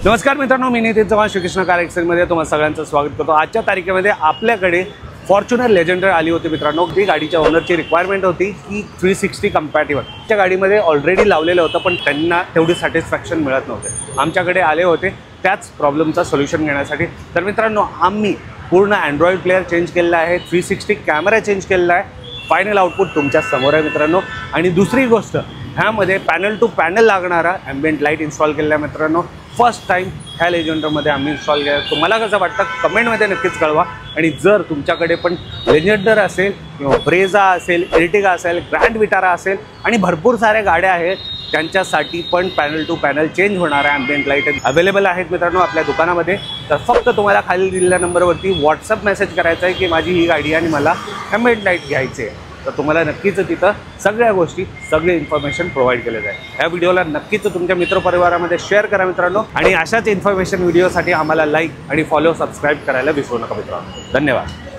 नमस्कार मित्रांनो, मी नितीन चव्हाण श्रीकृष्ण कार एक्सचेंजमध्ये तुम्हाला सगळ्यांचं स्वागत करतो। आजच्या तारखेमध्ये आपल्याकडे फॉर्च्युनर लेजेंडर आली होती मित्रांनो। ती गाडीच्या ओनरची रिक्वायरमेंट होती की 360 कंपॅटिबल त्या गाडीमध्ये ऑलरेडी लावलेलं होतं, पण त्यांना तेवढी सॅटिस्फॅक्शन मिळत नव्हते। आमच्याकडे आले होते त्याच प्रॉब्लेमचा सोल्युशन घेण्यासाठी। तर मित्रांनो, आम्ही पूर्ण अँड्रॉइड प्लेअर चेंज केलेला आहे, 360 कॅमेरा चेंज केलेला आहे। फायनल आउटपुट तुमच्या समोर आहे मित्रांनो। आणि दुसरी गोष्ट, ह्यामध्ये पॅनल टू पॅनल लागणारा ॲम्बियंट लाईट इन्स्टॉल केलेला आहे मित्रांनो। फर्स्ट टाइम ह्या लेजेंडरमध्ये आम्ही इन्स्टॉल केला। तुम्हाला कसं वाटतं कमेंटमध्ये नक्कीच कळवा। आणि जर तुमच्याकडे पण लेजेंडर असेल किंवा ब्रेझा असेल, एर्टिगा असेल, ग्रँड विटारा असेल आणि भरपूर साऱ्या गाड्या आहेत, त्यांच्यासाठी पण पॅनल टू पॅनल चेंज होणारा ॲम्बियंट लाईट अवेलेबल आहेत मित्रांनो आपल्या दुकानामध्ये। तर फक्त तुम्हाला खाली दिलेल्या नंबरवरती व्हॉट्सअप मेसेज करायचा आहे की माझी ही गाडी आणि मला ॲम्बियंट लाईट घ्यायची आहे। तर तुम्हाला नक्कीच तिथं सगळ्या गोष्टी, सगळे इन्फॉर्मेशन प्रोव्हाइड केले जाईल। ह्या व्हिडिओला नक्कीच तुमच्या मित्रपरिवारामध्ये शेअर करा मित्रांनो। आणि अशाच इन्फॉर्मेशन व्हिडिओसाठी आम्हाला लाईक आणि फॉलो, सबस्क्राईब करायला विसरू नका मित्रांनो। धन्यवाद।